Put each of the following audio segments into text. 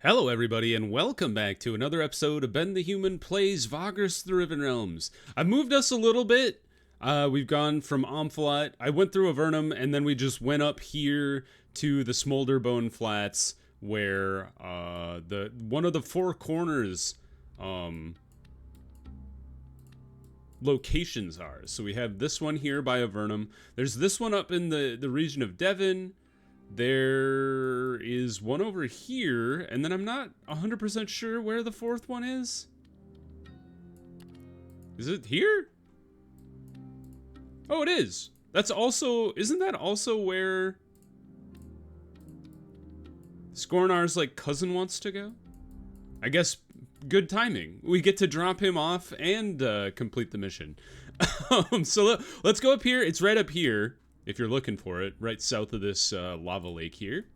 Hello everybody and welcome back to another episode of Ben the Human Plays Vagrus the Riven Realms. I've moved us a little bit. We've gone from Amphalat. I went through Avernum and then we just went up here to the Smolderbone Flats where the one of the four corners locations are. So we have this one here by Avernum. There's this one up in the region of Deven. There is one over here, and then I'm not 100% sure where the fourth one is. Is it here? Oh, it is. That's also, isn't that also where Scornar's, like, cousin wants to go? I guess good timing. We get to drop him off and complete the mission. So let's go up here. It's right up here. If you're looking for it, right south of this lava lake here.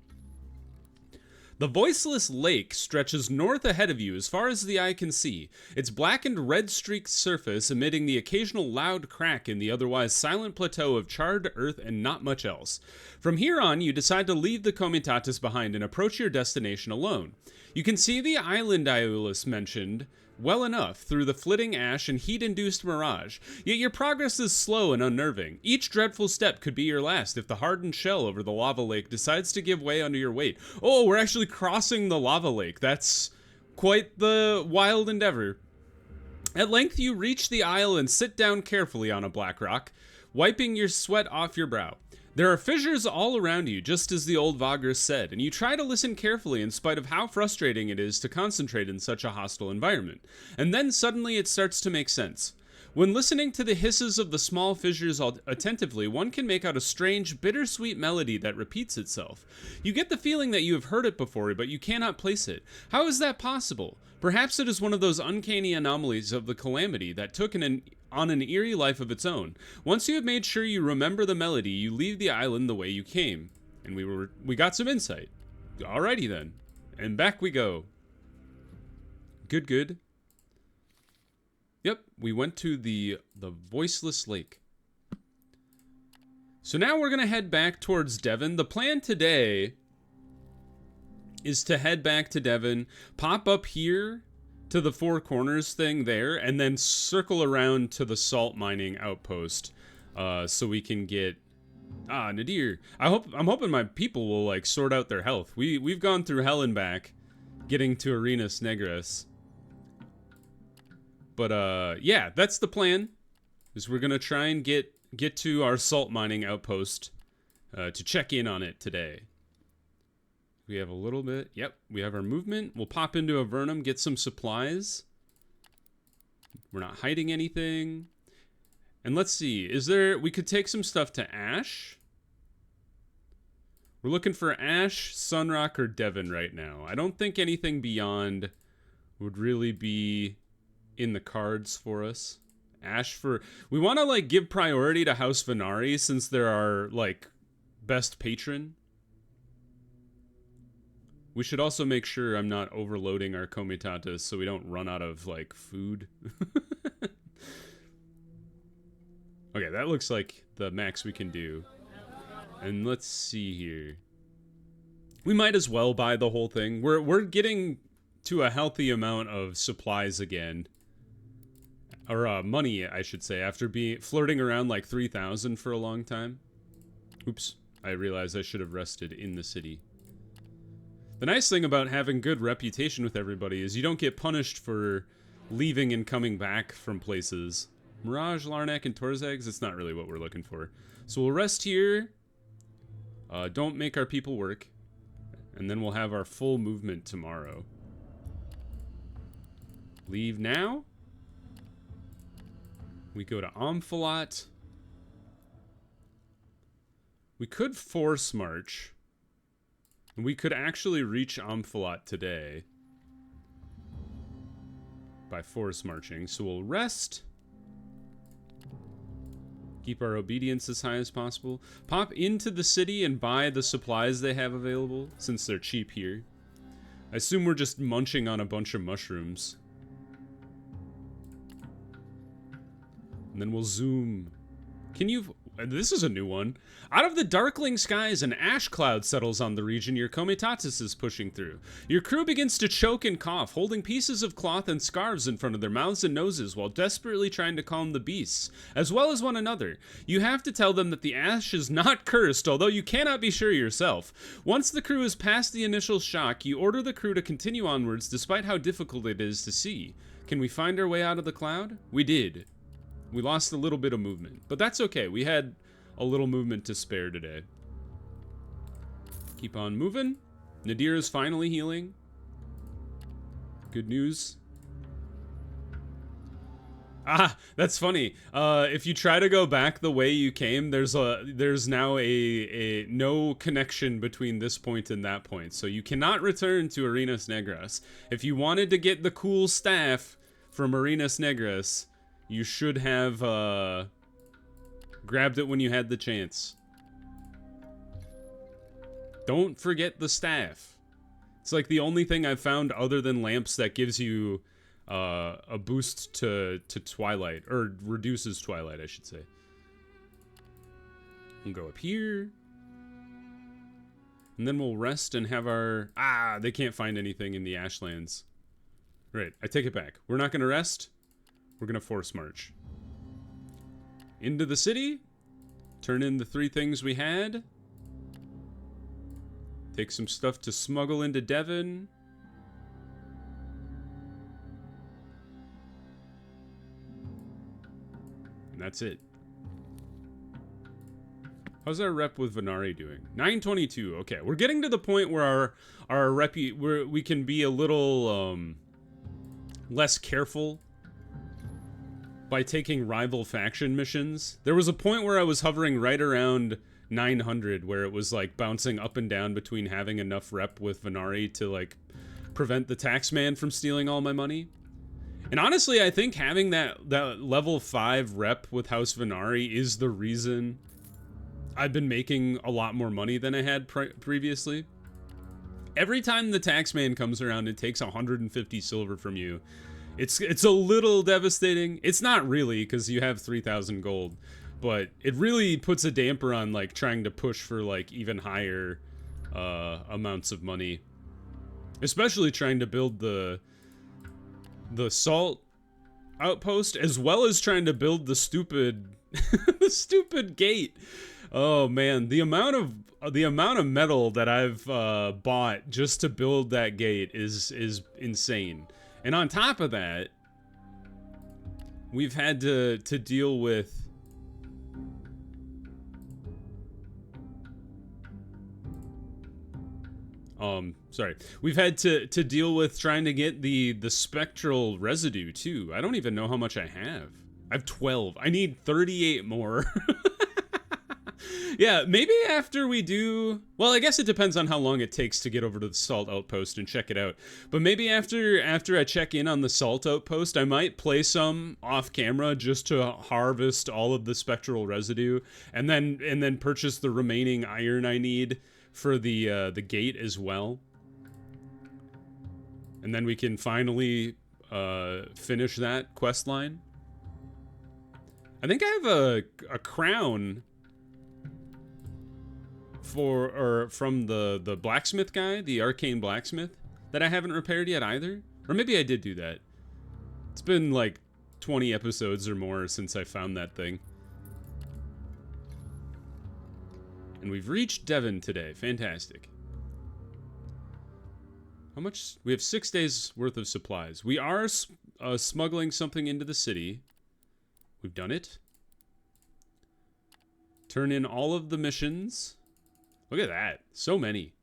The voiceless lake stretches north ahead of you as far as the eye can see, its blackened red-streaked surface emitting the occasional loud crack in the otherwise silent plateau of charred earth and not much else. From here on, you decide to leave the Comitatus behind and approach your destination alone. You can see the island Iolus mentioned well enough through the flitting ash and heat-induced mirage, yet your progress is slow and unnerving. Each dreadful step could be your last if the hardened shell over the lava lake decides to give way under your weight. Oh, we're actually crossing the lava lake. That's quite the wild endeavor. At length you reach the isle and sit down carefully on a black rock, wiping your sweat off your brow. There are fissures all around you, just as the old Vagrus said, and you try to listen carefully in spite of how frustrating it is to concentrate in such a hostile environment. And then suddenly it starts to make sense. When listening to the hisses of the small fissures attentively, one can make out a strange, bittersweet melody that repeats itself. You get the feeling that you have heard it before, but you cannot place it. How is that possible? Perhaps it is one of those uncanny anomalies of the calamity that took on an eerie life of its own. Once you have made sure you remember the melody, you leave the island the way you came. And we got some insight. Alrighty then. And back we go. Good. Yep, we went to the voiceless lake. So now we're going to head back towards Deven. The plan today is to head back to Deven, pop up here to the Four Corners thing there, and then circle around to the salt mining outpost, so we can get Nadir. I'm hoping my people will like sort out their health. We've gone through hell and back, getting to Arenas Negras. But yeah, that's the plan. Is we're gonna try and get to our salt mining outpost to check in on it today. We have a little bit. Yep, we have our movement. We'll pop into Avernum, get some supplies. We're not hiding anything. And let's see, we could take some stuff to Ash. We're looking for Ash, Sunrock, or Deven right now. I don't think anything beyond would really be in the cards for us. We want to like give priority to House Venari since they're our like best patron. We should also make sure I'm not overloading our comitatus so we don't run out of, like, food. Okay, that looks like the max we can do. And let's see here. We might as well buy the whole thing. We're getting to a healthy amount of supplies again. Or money, I should say, after flirting around like 3,000 for a long time. Oops, I realized I should have rested in the city. The nice thing about having good reputation with everybody is you don't get punished for leaving and coming back from places. Mirage, Larnak, and Torzags, it's not really what we're looking for. So we'll rest here. Don't make our people work. And then we'll have our full movement tomorrow. Leave now. We go to Amphalat. We could force march. We could actually reach Amphalat today by force marching, so we'll rest. Keep our obedience as high as possible. Pop into the city and buy the supplies they have available, since they're cheap here. I assume we're just munching on a bunch of mushrooms. And then we'll zoom. This is a new one. Out of the darkling skies, an ash cloud settles on the region your comitatus is pushing through. Your crew begins to choke and cough, holding pieces of cloth and scarves in front of their mouths and noses while desperately trying to calm the beasts, as well as one another. You have to tell them that the ash is not cursed, although you cannot be sure yourself. Once the crew is past the initial shock, you order the crew to continue onwards despite how difficult it is to see. Can we find our way out of the cloud? We did. We lost a little bit of movement, but that's okay. We had a little movement to spare today. Keep on moving. Nadir is finally healing. Good news. Ah, that's funny. If you try to go back the way you came, there's now a no connection between this point and that point, so you cannot return to Arenas Negras. If you wanted to get the cool staff from Arenas Negras, you should have grabbed it when you had the chance. Don't forget the staff. It's like the only thing I've found other than lamps that gives you a boost to twilight, or reduces twilight, I should say. We'll go up here. And then we'll rest and have our... Ah, they can't find anything in the Ashlands. Right, I take it back. We're not going to rest. We're going to force march. Into the city. Turn in the 3 things we had. Take some stuff to smuggle into Deven. And that's it. How's our rep with Venari doing? 922. Okay, we're getting to the point where our rep, where we can be a little less careful by taking rival faction missions. There was a point where I was hovering right around 900, where it was like bouncing up and down between having enough rep with Venari to like prevent the taxman from stealing all my money. And honestly, I think having that level 5 rep with House Venari is the reason I've been making a lot more money than I had previously. Every time the taxman comes around and takes 150 silver from you, it's a little devastating. It's not really, because you have 3,000 gold, but it really puts a damper on like trying to push for like even higher amounts of money, especially trying to build the salt outpost, as well as trying to build the stupid the stupid gate. Oh man, the amount of metal that I've bought just to build that gate is insane. And on top of that, we've had to deal with we've had to deal with trying to get the spectral residue too. I don't even know how much I have. I have 12. I need 38 more. Yeah, maybe after we do... Well, I guess it depends on how long it takes to get over to the Salt Outpost and check it out. But maybe after I check in on the Salt Outpost, I might play some off camera just to harvest all of the spectral residue, and then purchase the remaining iron I need for the gate as well. And then we can finally finish that quest line. I think I have a crown from the blacksmith guy, the arcane blacksmith, that I haven't repaired yet either. Or maybe I did do that. It's been like 20 episodes or more since I found that thing. And we've reached Deven today. Fantastic. How much? We have 6 days worth of supplies. We are smuggling something into the city. We've done it. Turn in all of the missions. Look at that. So many.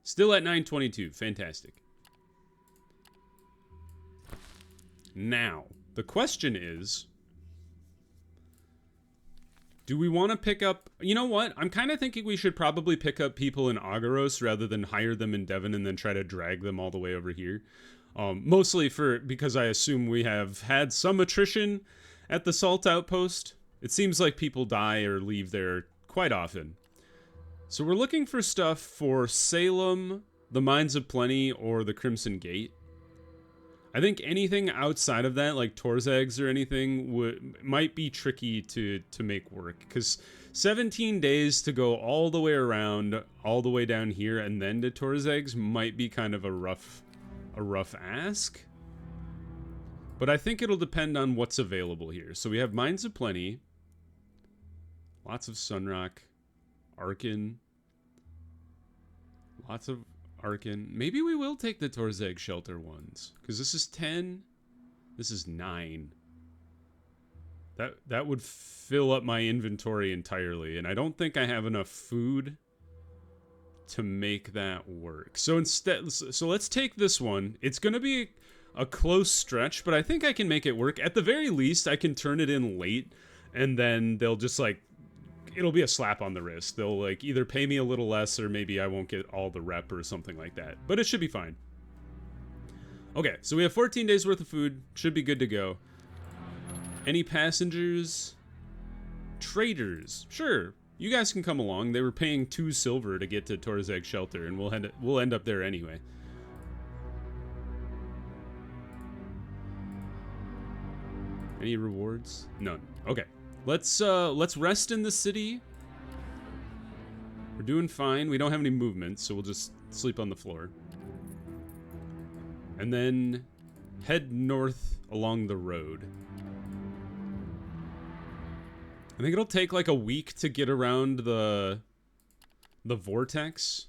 Still at 922. Fantastic. Now, the question is, do we want to pick up... You know what? I'm kind of thinking we should probably pick up people in Agaros rather than hire them in Deven and then try to drag them all the way over here. Mostly because I assume we have had some attrition at the Salt Outpost. It seems like people die or leave there quite often. So we're looking for stuff for Salem, the Mines of Plenty, or the Crimson Gate. I think anything outside of that, like Tor's eggs or anything, might be tricky to make work. Because 17 days to go all the way around, all the way down here, and then to Tor's eggs might be kind of a rough ask. But I think it'll depend on what's available here. So we have Mines of Plenty, lots of Sunrock, Arcane, lots of Arcane. Maybe we will take the Tor's Egg Shelter ones, because this is 10, this is 9. That would fill up my inventory entirely, and I don't think I have enough food to make that work. So instead, so let's take this one. It's going to be a close stretch, but I think I can make it work. At the very least, I can turn it in late, and then they'll just like, it'll be a slap on the wrist. They'll like either pay me a little less, or maybe I won't get all the rep or something like that. But it should be fine. Okay, so we have 14 days worth of food. Should be good to go. Any passengers? Traders. Sure, you guys can come along. They were paying 2 silver to get to Tor's Egg Shelter, and we'll end up there anyway. Any rewards? None. Okay. Let's rest in the city. We're doing fine. We don't have any movement, so we'll just sleep on the floor. And then head north along the road. I think it'll take like a week to get around the vortex.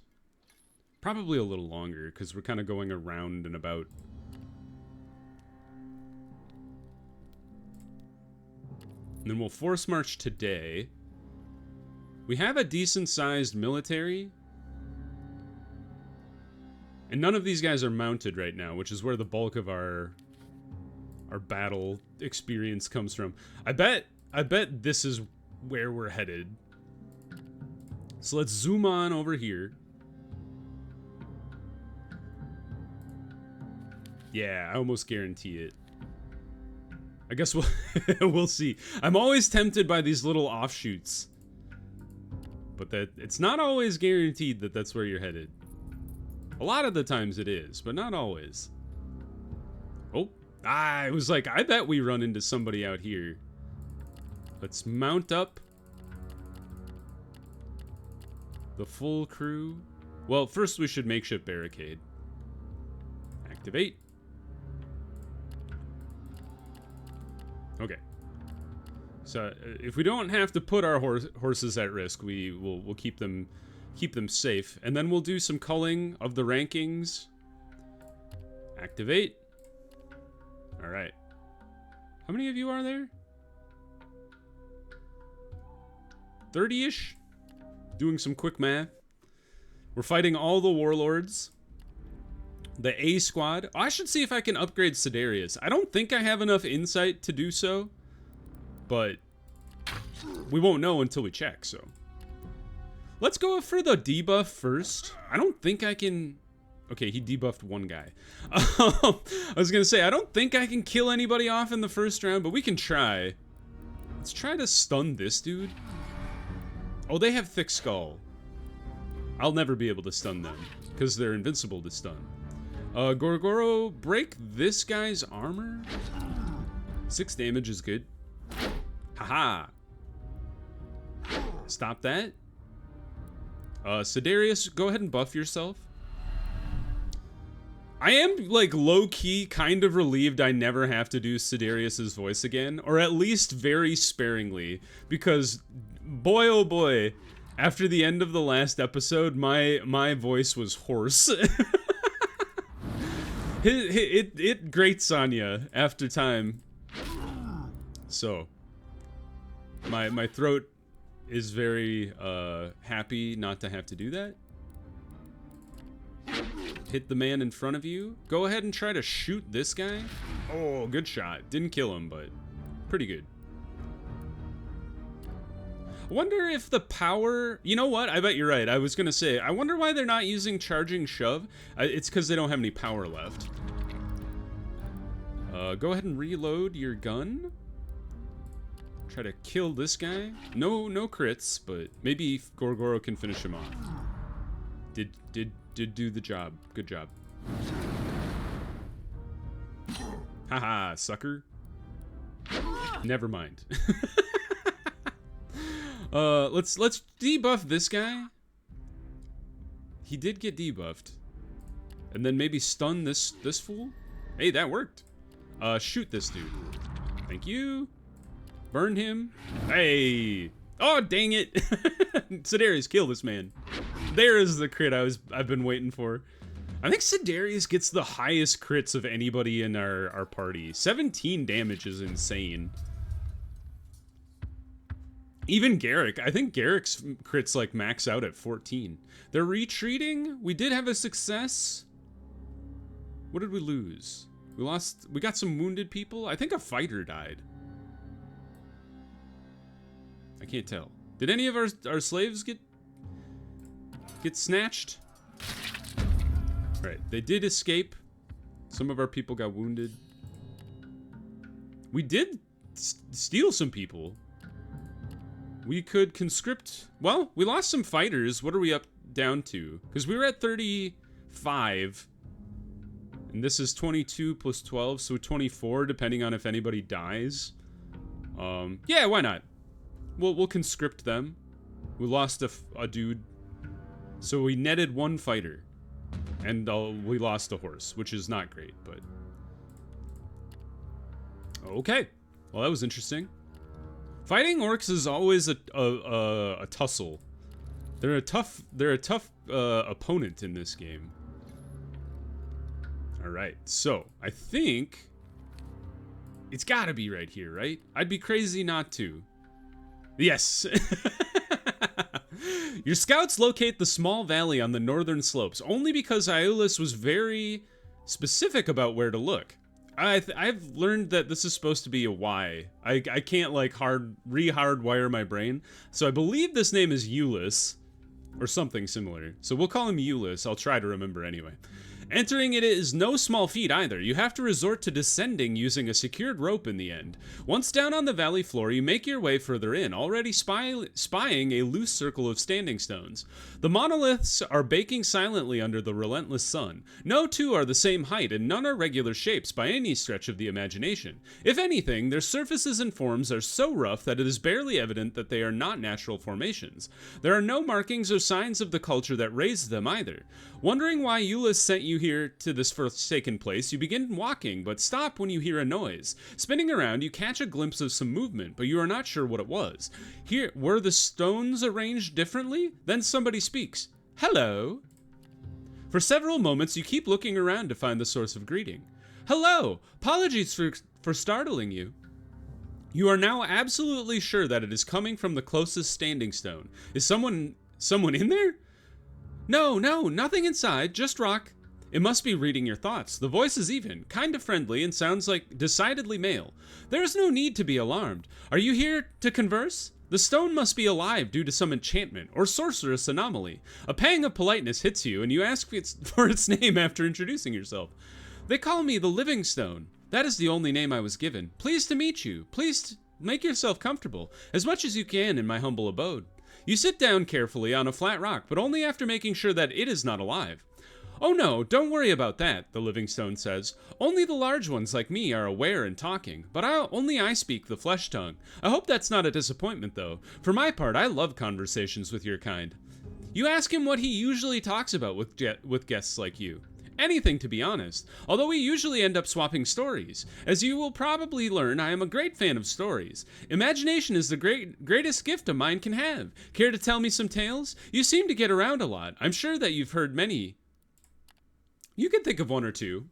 Probably a little longer, because we're kind of going around and about. And then we'll force march today. We have a decent-sized military. And none of these guys are mounted right now, which is where the bulk of our battle experience comes from. I bet this is where we're headed. So let's zoom on over here. Yeah, I almost guarantee it. I guess we'll see. I'm always tempted by these little offshoots, but that it's not always guaranteed that that's where you're headed. A lot of the times it is, but not always. Oh, I was like, I bet we run into somebody out here. Let's mount up the full crew. Well, first we should makeshift barricade. Activate. Okay. So if we don't have to put our horses at risk, we'll keep them safe, and then we'll do some culling of the rankings. Activate. All right. How many of you are there? 30-ish. Doing some quick math. We're fighting all the warlords. The A squad. Oh, I should see if I can upgrade Sidarius. I don't think I have enough insight to do so, but we won't know until we check, so. Let's go for the debuff first. I don't think I can... Okay, he debuffed one guy. I was gonna say, I don't think I can kill anybody off in the first round, but we can try. Let's try to stun this dude. Oh, they have thick skull. I'll never be able to stun them, because they're invincible to stun. Gorgoro, break this guy's armor. 6 damage is good. Haha. Stop that. Sidarius, go ahead and buff yourself. I am, like, low-key kind of relieved I never have to do Sidarius's voice again, or at least very sparingly, because, boy oh boy, after the end of the last episode, my voice was hoarse. It grates on you after time. So, my throat is very happy not to have to do that. Hit the man in front of you. Go ahead and try to shoot this guy. Oh, good shot. Didn't kill him, but pretty good. I wonder if the power... You know what? I bet you're right. I was going to say, I wonder why they're not using charging shove. It's because they don't have any power left. Go ahead and reload your gun. Try to kill this guy. No crits, but maybe Gorgoro can finish him off. Did do the job. Good job. Haha, sucker. Never mind. Let's debuff this guy. He did get debuffed. And then maybe stun this fool? Hey, that worked. Shoot this dude. Thank you. Burn him. Hey. Oh, dang it. Sidarius, kill this man. There is the crit I've been waiting for. I think Sidarius gets the highest crits of anybody in our party. 17 damage is insane. Even Garrick. I think Garrick's crits like max out at 14. They're retreating. We did have a success. What did we lose? We got some wounded people. I think a fighter died. I can't tell. Did any of our slaves get snatched? Right, they did escape. Some of our people got wounded. We did steal some people. We could conscript. Well, we lost some fighters. What are we up down to? Because we were at 35. And this is 22 plus 12, so 24, depending on if anybody dies. Yeah, why not? We'll conscript them. We lost a dude. So we netted one fighter. And we lost a horse, which is not great, but... Okay. Well, that was interesting. Fighting orcs is always a tussle. They're a tough opponent in this game. Alright, so I think it's gotta be right here, right? I'd be crazy not to. Yes! Your scouts locate the small valley on the northern slopes only because Iolus was very specific about where to look. I've learned that this is supposed to be a Y. I can't like re-hardwire my brain. So I believe this name is Eulus or something similar. So we'll call him Eulus. I'll try to remember anyway. Entering it is no small feat either. You have to resort to descending using a secured rope in the end. Once down on the valley floor, you make your way further in, already spying a loose circle of standing stones. The monoliths are baking silently under the relentless sun. No two are the same height, and none are regular shapes by any stretch of the imagination. If anything, their surfaces and forms are so rough that it is barely evident that they are not natural formations. There are no markings or signs of the culture that raised them either. Wondering why Eulus sent you here to this forsaken place, you begin walking, but stop when you hear a noise. Spinning around, you catch a glimpse of some movement, but you are not sure what it was. Here, were the stones arranged differently? Then somebody speaks. Hello? For several moments, you keep looking around to find the source of greeting. Hello! Apologies for startling you. You are now absolutely sure that it is coming from the closest standing stone. Is someone in there? No, nothing inside, just rock. It must be reading your thoughts. The voice is even, kind of friendly, and sounds like decidedly male. There is no need to be alarmed. Are you here to converse? The stone must be alive due to some enchantment or sorcerous anomaly. A pang of politeness hits you, and you ask for its name after introducing yourself. They call me the Living Stone. That is the only name I was given. Pleased to meet you. Please make yourself comfortable, as much as you can in my humble abode. You sit down carefully on a flat rock, but only after making sure that it is not alive. Oh no, don't worry about that, the Living Stone says. Only the large ones like me are aware and talking, but only I speak the flesh tongue. I hope that's not a disappointment, though. For my part, I love conversations with your kind. You ask him what he usually talks about with guests like you. Anything, to be honest, although we usually end up swapping stories. As you will probably learn, I am a great fan of stories. Imagination is the greatest gift a mind can have. Care to tell me some tales? You seem to get around a lot. I'm sure that you've heard many. You can think of one or two.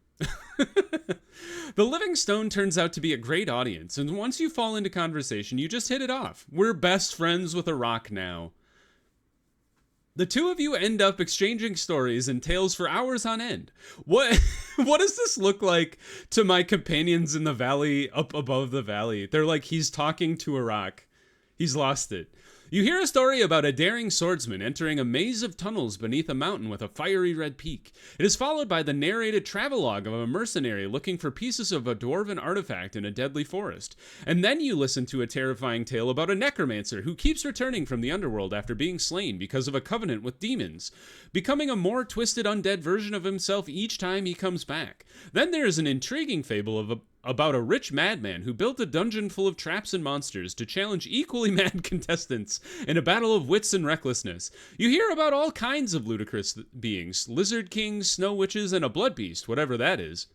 The Living Stone turns out to be a great audience, and once you fall into conversation, you just hit it off. We're best friends with a rock now. The two of you end up exchanging stories and tales for hours on end. What does this look like to my companions in the valley up above the valley? They're like, he's talking to a rock. He's lost it. You hear a story about a daring swordsman entering a maze of tunnels beneath a mountain with a fiery red peak. It is followed by the narrated travelogue of a mercenary looking for pieces of a dwarven artifact in a deadly forest. And then you listen to a terrifying tale about a necromancer who keeps returning from the underworld after being slain because of a covenant with demons, becoming a more twisted undead version of himself each time he comes back. Then there is an intriguing fable about a rich madman who built a dungeon full of traps and monsters to challenge equally mad contestants in a battle of wits and recklessness. You hear about all kinds of ludicrous beings, lizard kings, snow witches, and a blood beast, whatever that is.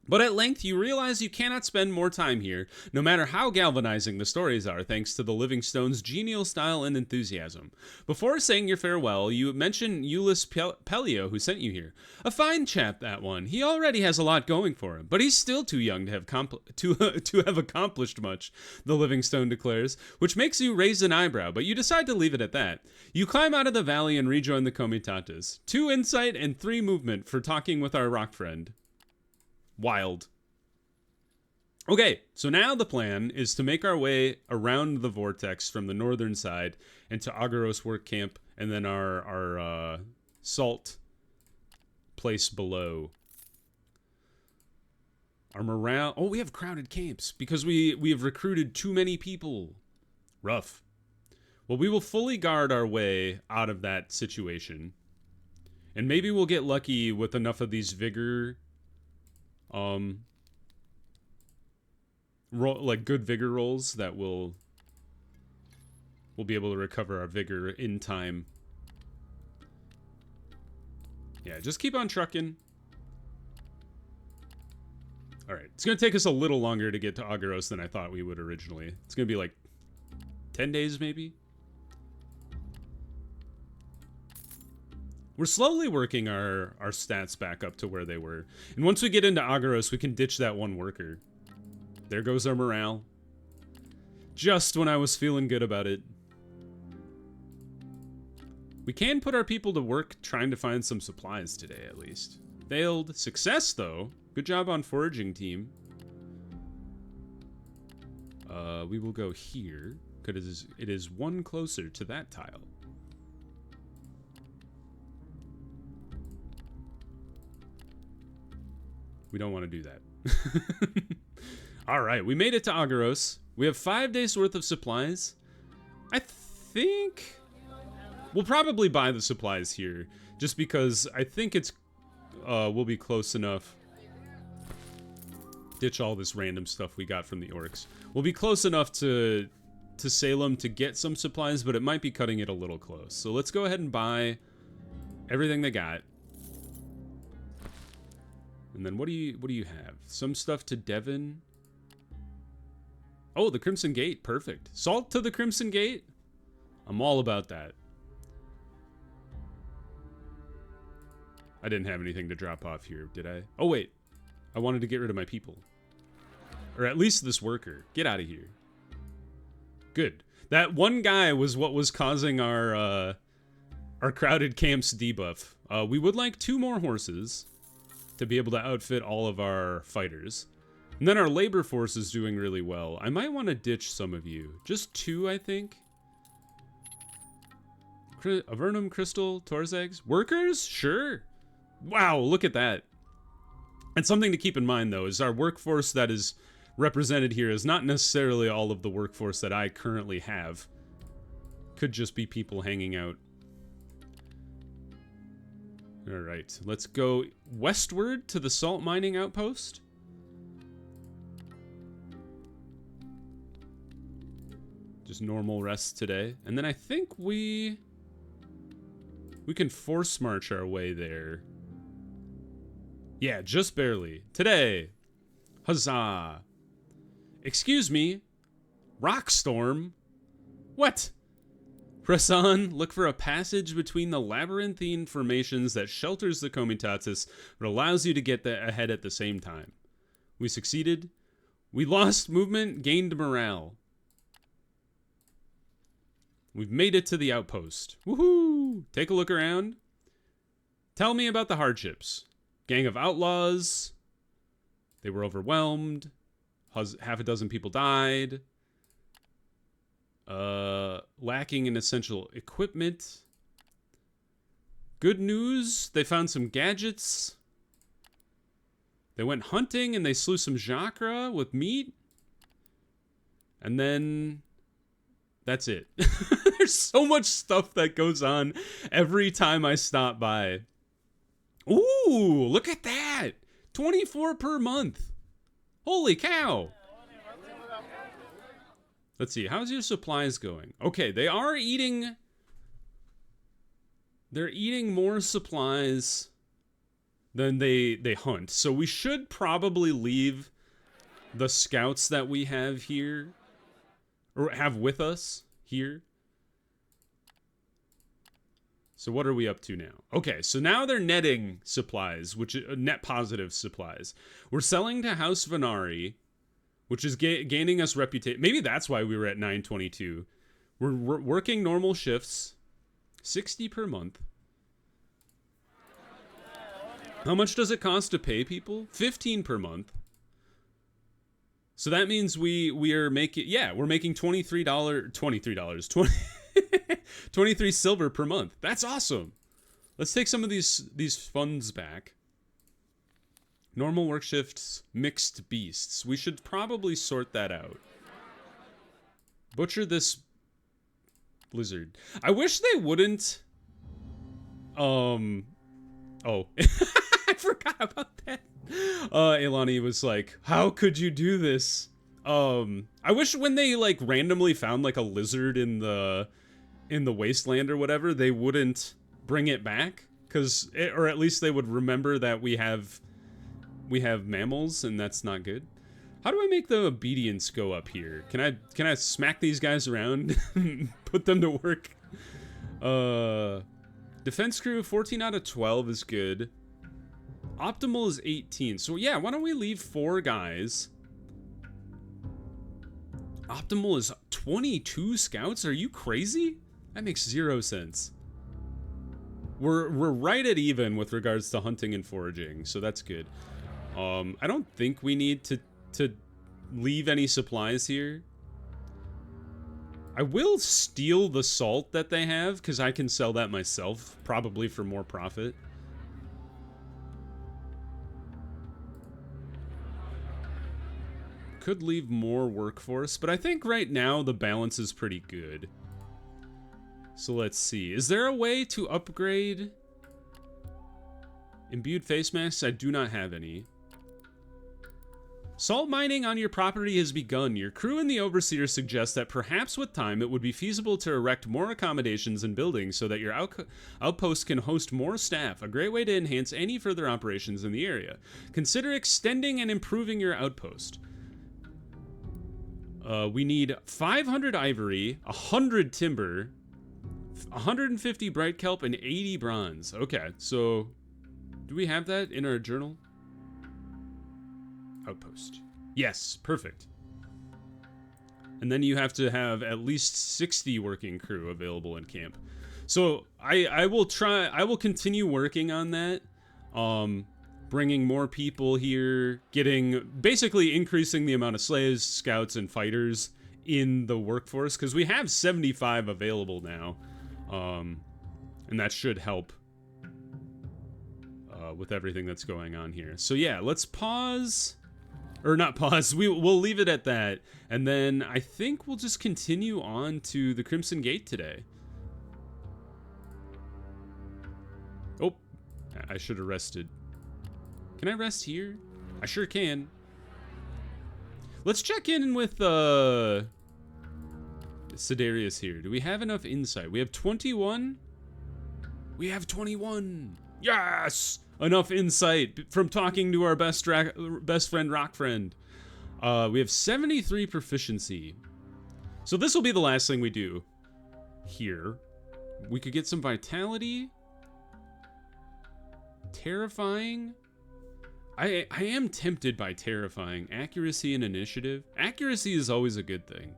But at length, you realize you cannot spend more time here, no matter how galvanizing the stories are, thanks to the Livingstone's genial style and enthusiasm. Before saying your farewell, you mention Ulysses Pelio, who sent you here. A fine chap, that one. He already has a lot going for him, but he's still too young to have to have accomplished much, the Livingstone declares, which makes you raise an eyebrow, but you decide to leave it at that. You climb out of the valley and rejoin the Comitatus. 2 insight and 3 movement for talking with our rock friend. Wild. Okay, so now the plan is to make our way around the vortex from the northern side into Agaros work camp and then our salt place below. Our morale... Oh, we have crowded camps because we have recruited too many people. Rough. Well, we will fully guard our way out of that situation. And maybe we'll get lucky with enough of these vigor... like good vigor rolls that we'll be able to recover our vigor in time. Yeah, just keep on trucking. Alright, it's gonna take us a little longer to get to Agaros than I thought we would originally. It's gonna be like 10 days maybe? We're slowly working our stats back up to where they were. And once we get into Agaros, we can ditch that one worker. There goes our morale. Just when I was feeling good about it. We can put our people to work trying to find some supplies today, at least. Failed. Success, though. Good job on foraging, team. We will go here, because it is 1 closer to that tile. We don't want to do that. All right, we made it to Agaros. We have 5 days worth of supplies. I think we'll probably buy the supplies here, just because I think it's we'll be close enough. Ditch all this random stuff we got from the orcs. We'll be close enough to Salem to get some supplies, but it might be cutting it a little close. So let's go ahead and buy everything they got. And then what do you have? Some stuff to Deven. Oh, the Crimson Gate. Perfect. Salt to the Crimson Gate? I'm all about that. I didn't have anything to drop off here, did I? Oh, wait. I wanted to get rid of my people. Or at least this worker. Get out of here. Good. That one guy was what was causing our crowded camps debuff. We would like 2 more horses to be able to outfit all of our fighters. And then our labor force is doing really well. I might want to ditch some of you. Just 2, I think. Avernum, Crystal, Torzags. Workers? Sure. Wow, look at that. And something to keep in mind, though, is our workforce that is represented here is not necessarily all of the workforce that I currently have. Could just be people hanging out. Alright, let's go westward to the salt mining outpost. Just normal rest today. And then I think we can force march our way there. Yeah, just barely. Today. Huzzah. Excuse me. Rockstorm? What? Press on, look for a passage between the labyrinthine formations that shelters the Comitatus, but allows you to get ahead at the same time. We succeeded. We lost movement, gained morale. We've made it to the outpost. Woohoo! Take a look around. Tell me about the hardships. Gang of outlaws. They were overwhelmed. Half a dozen people died. Lacking in essential equipment. Good news, they found some gadgets. They went hunting and they slew some Jacra with meat. And then that's it. There's so much stuff that goes on every time I stop by. Ooh, look at that. 24 per month. Holy cow! Let's see, how's your supplies going? Okay, they are eating... They're eating more supplies than they hunt. So we should probably leave the scouts that we have here, or have with us here. So what are we up to now? Okay, so now they're netting supplies, which net positive supplies. We're selling to House Venari, which is gaining us reputation. Maybe that's why we were at 922. We're working normal shifts, 60 per month. How much does it cost to pay people? 15 per month. So that means we are making, yeah, we're making $23, 23 silver per month. That's awesome. Let's take some of these funds back. Normal work shifts, mixed beasts. We should probably sort that out. Butcher this lizard. I wish they wouldn't. Oh. I forgot about that. Elani was like, how could you do this? I wish when they like randomly found like a lizard in the wasteland or whatever, they wouldn't bring it back, or at least they would remember that we have mammals, and that's not good. How do I make the obedience go up here? Can I smack these guys around? Put them to work? Defense crew, 14 out of 12 is good. Optimal is 18. So yeah, why don't we leave 4 guys? Optimal is 22 scouts? Are you crazy? That makes 0 sense. We're right at even with regards to hunting and foraging, so that's good. I don't think we need to leave any supplies here. I will steal the salt that they have, because I can sell that myself, probably for more profit. Could leave more workforce, but I think right now the balance is pretty good. So let's see. Is there a way to upgrade imbued face masks? I do not have any. Salt mining on your property has begun. Your crew and the overseer suggest that perhaps with time it would be feasible to erect more accommodations and buildings so that your outpost can host more staff, a great way to enhance any further operations in the area. Consider extending and improving your outpost. We need 500 ivory, 100 timber, 150 bright kelp, and 80 bronze. Okay, so do we have that in our journal? Outpost. Yes, perfect. And then you have to have at least 60 working crew available in camp. So I will continue working on that. Bringing more people here, basically increasing the amount of slaves, scouts, and fighters in the workforce, because we have 75 available now, and that should help with everything that's going on here. So yeah, let's pause, or not pause, we'll leave it at that, and then I think we'll just continue on to the Crimson Gate today. Oh, I should have rested. Can I rest here? I sure can. Let's check in with Sidarius here. Do we have enough insight? We have 21? We have 21! Yes! Enough insight from talking to our best friend, Rock Friend. We have 73 proficiency. So this will be the last thing we do here. We could get some vitality. Terrifying. I am tempted by terrifying. Accuracy and initiative. Accuracy is always a good thing.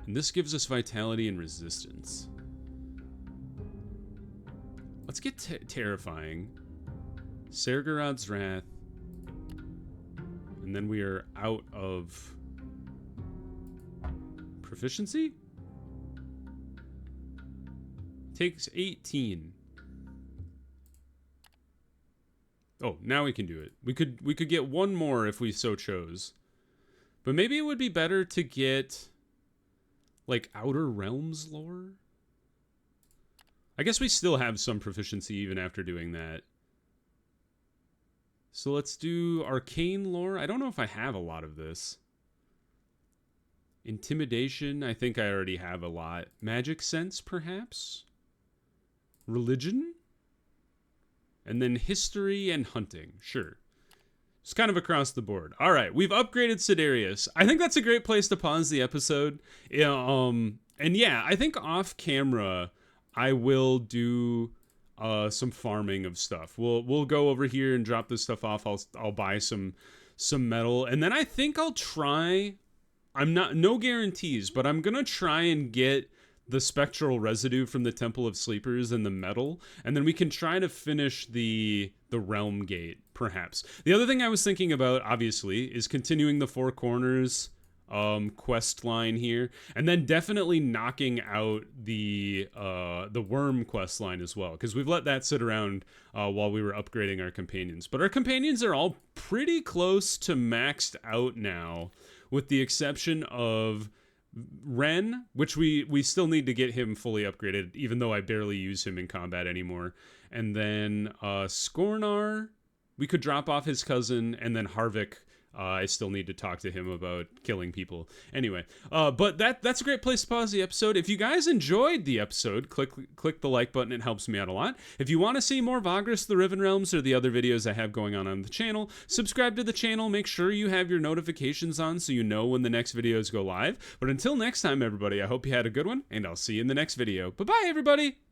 And this gives us vitality and resistance. Let's get terrifying. Sergerod's Wrath. And then we are out of proficiency? Takes 18. Oh, now we can do it. We could get one more if we so chose. But maybe it would be better to get like Outer Realms lore. I guess we still have some proficiency even after doing that. So let's do arcane lore. I don't know if I have a lot of this. Intimidation, I think I already have a lot. Magic sense, perhaps? Religion? And then history and hunting, sure. It's kind of across the board. All right, we've upgraded Sidarius. I think that's a great place to pause the episode. And yeah, I think off camera, I will do some farming of stuff. We'll go over here and drop this stuff off. I'll buy some metal, and then I think I'll try. No guarantees, but I'm gonna try and get the spectral residue from the Temple of Sleepers and the metal, and then we can try to finish the realm gate, perhaps. The other thing I was thinking about, obviously, is continuing the Four Corners quest line here, and then definitely knocking out the worm quest line as well, because we've let that sit around while we were upgrading our companions. But our companions are all pretty close to maxed out now, with the exception of Ren, which we still need to get him fully upgraded, even though I barely use him in combat anymore. And then Skornar, we could drop off his cousin, and then Harvick, I still need to talk to him about killing people. Anyway, but that's a great place to pause the episode. If you guys enjoyed the episode, click the like button. It helps me out a lot. If you want to see more Vagrus, the Riven Realms, or the other videos I have going on the channel, subscribe to the channel. Make sure you have your notifications on so you know when the next videos go live. But until next time, everybody, I hope you had a good one, and I'll see you in the next video. Bye-bye, everybody!